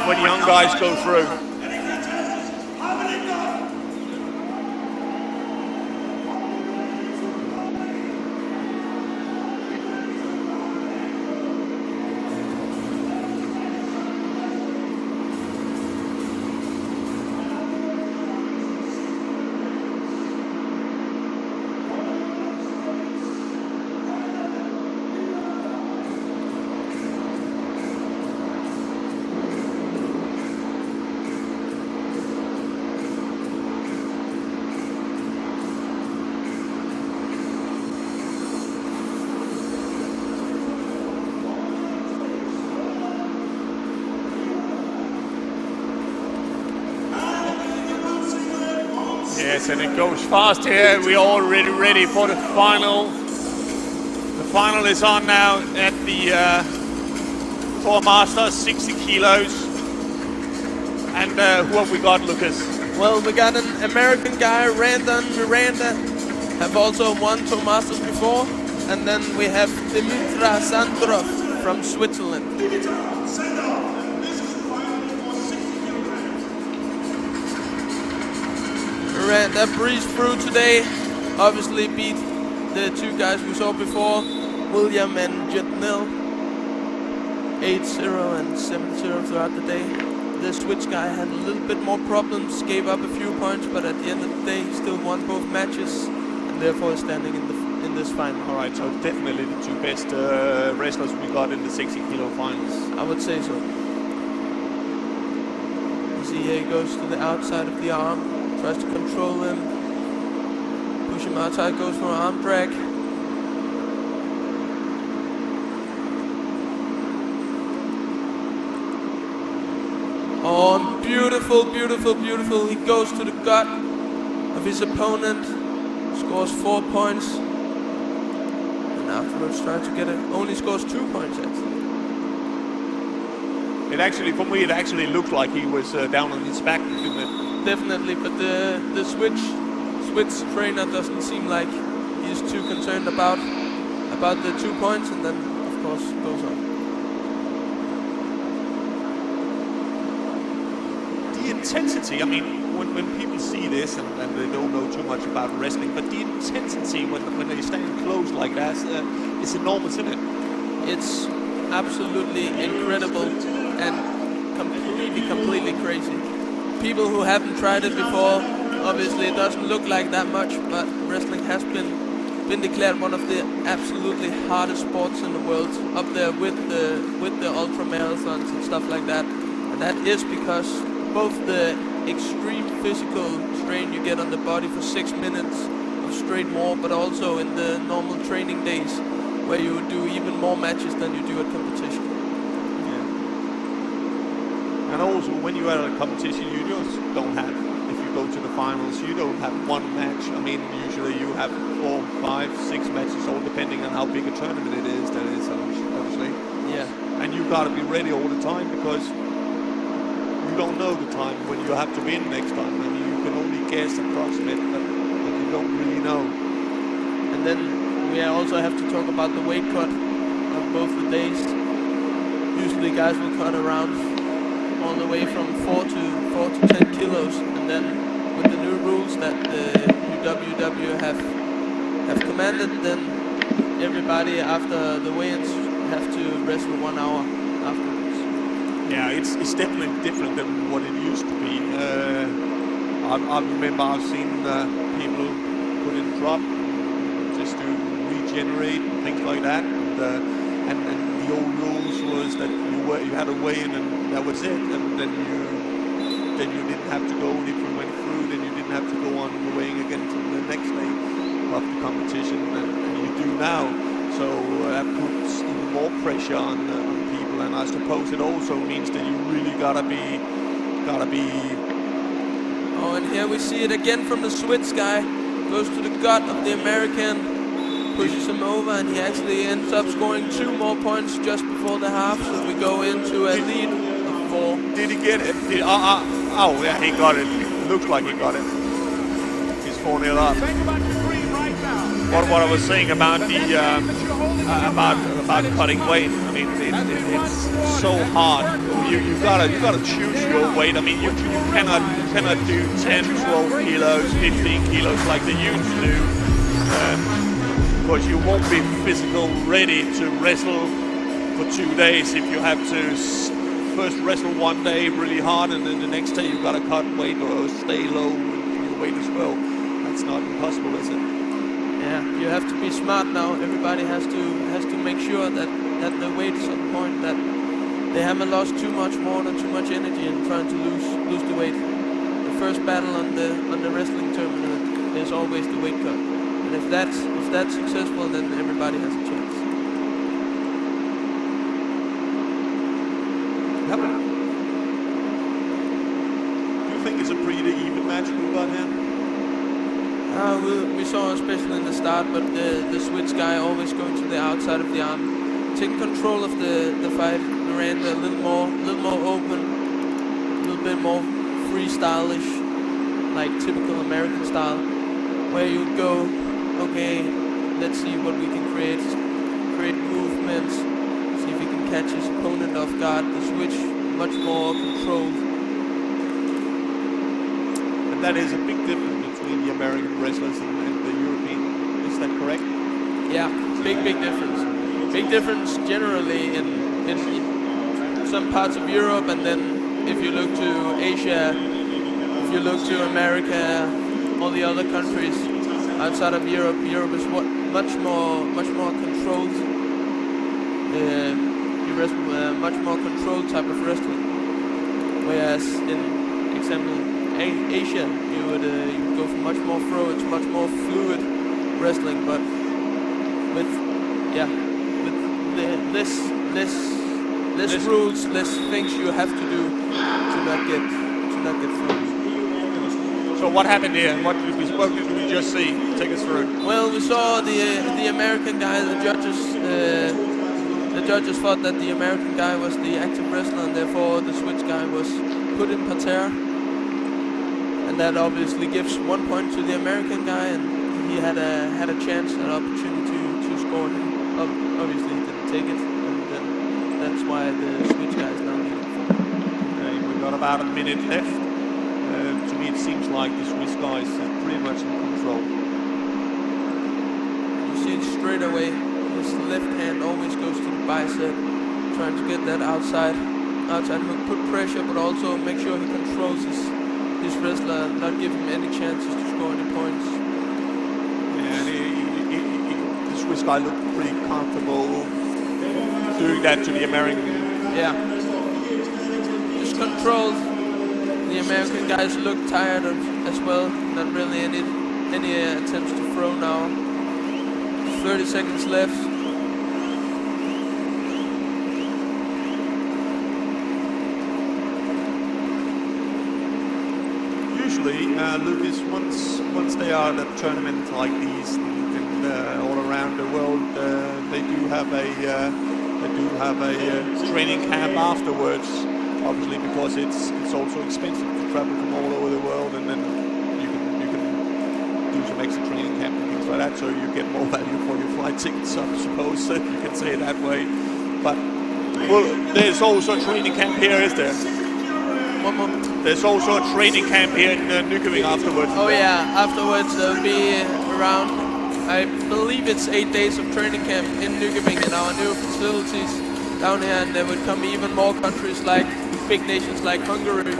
when young guys go through. Yes, and it goes fast here. We're already ready for the final. The final is on now at the Thor Masters, 60 kilos. And who have we got, Lucas? Well, we got an American guy, Randon Miranda, have also won Thor Masters before. And then we have Sandov from Switzerland. Miranda breezed through today, obviously beat the two guys we saw before, William and Jetnil, 8-0 and 7-0 throughout the day. The Swiss guy had a little bit more problems, gave up a few points, but at the end of the day he still won both matches and therefore is standing in this final. Alright, so definitely the two best wrestlers we got in the 60 kilo finals. I would say so. You see here he goes to the outside of the arm. Tries to control him, push him outside, goes for an arm drag. Oh, beautiful, beautiful, beautiful. He goes to the gut of his opponent, scores 4 points, and afterwards tries to get it. Only scores 2 points actually. It actually, for me, it actually looked like he was down on his back, didn't it? Definitely, but the Swiss trainer doesn't seem like he's too concerned about the 2 points, and then of course goes on. The intensity, I mean, when people see this and they don't know too much about wrestling, but the intensity when they stand close like that is enormous, isn't it? It's absolutely incredible and completely crazy. People who haven't tried it before, obviously it doesn't look like that much, but wrestling has been declared one of the absolutely hardest sports in the world, up there with the ultra marathons and stuff like that. And that is because both the extreme physical strain you get on the body for 6 minutes of straight war, but also in the normal training days where you do even more matches than you do at competition. And also, when you're at a competition, you just don't have, if you go to the finals, you don't have one match. I mean, usually you have 4, 5, 6 matches, all depending on how big a tournament it is, that is, obviously. Yeah. And you've got to be ready all the time because you don't know the time when you have to win next time. I mean, you can only guess approximate, but you don't really know. And then we also have to talk about the weight cut of both the days. Usually guys will cut around all the way from 4 to 10 kilos, and then with the new rules that the UWW have commanded, then everybody after the weigh-ins have to wrestle 1 hour afterwards. Yeah, it's definitely different than what it used to be. I remember I've seen people put in drop just to regenerate and things like that, and the old rules was that you had a weigh-in and that was it, and then you didn't have to go. If you went through, then you didn't have to go on the weighing again until the next day of the competition, and you do now. So that puts even more pressure on people, and I suppose it also means that you really gotta be. Oh, and here we see it again from the Swiss guy. Goes to the gut of the American, pushes him over, and he actually ends up scoring 2 more points just before the half. So we go into a lead of 4. Did he get it? Oh, yeah, he got it. Looks like he got it. He's 4-0 up. What I was saying about the about cutting weight. I mean, it's so hard. You gotta choose your weight. I mean, you cannot do 10, 12 kilos, 15 kilos like they used to do, because you won't be physical ready to wrestle for 2 days if you have to first wrestle one day really hard and then the next day you gotta cut weight or stay low in your weight as well. That's not impossible, is it? Yeah, you have to be smart now. Everybody has to make sure that the weight is on point, that they haven't lost too much water, too much energy in trying to lose the weight. The first battle on the wrestling tournament is always the weight cut, and if that's successful, then everybody has a chance. Yep. Do you think it's a pretty even match we got here? We saw, especially in the start, but the Switch guy always going to the outside of the arm, taking control of the fight. Miranda a little more open, a little bit more freestylish, like typical American style, where you go, okay, let's see what we can create movements, see if we can catch his opponent off guard. The Switch much more controlled. And that is a big difference between the American wrestlers and the European. Is that correct? Yeah, big difference. Big difference generally in some parts of Europe, and then if you look to Asia, if you look to America, all the other countries outside of Europe, Europe is much more controlled. You wrestle much more controlled type of wrestling, whereas in example Asia, you would go for much more throw. It's much more fluid wrestling, but with less rules, less things you have to do to not get thrown. So what happened here? What did we just see? Take us through. Well, we saw the American guy. The judges thought that the American guy was the active wrestler, and therefore the Switch guy was put in parterre. And that obviously gives 1 point to the American guy, and he had a chance, an opportunity to score him. Obviously, he didn't take it, and that's why the Switch guy is now leading. Okay, we've got about a minute left. To me, it seems like the Swiss guys are pretty much in control. You see it straight away. His left hand always goes to the bicep, trying to get that outside hook, put pressure, but also make sure he controls his wrestler, not give him any chances to score any points. Yeah, and the Swiss guy looked pretty comfortable doing that to the American. Yeah, just controlled. The American guys look tired as well. Not really any attempts to throw now. 30 seconds left. Usually, Lucas, once they are at a tournament like these and all around the world, they do have a training camp afterwards. Obviously, because it's also expensive to travel from all over the world, and then you can do some extra training camp and things like that, so you get more value for your flight tickets, I suppose you can say it that way. But well, there's also a training camp here, is there? One moment. There's also a training camp here in Nykøbing afterwards. Oh yeah, afterwards there'll be around, I believe it's 8 days of training camp in Nykøbing in our new facilities down here, and there would come even more countries like big nations like Hungary,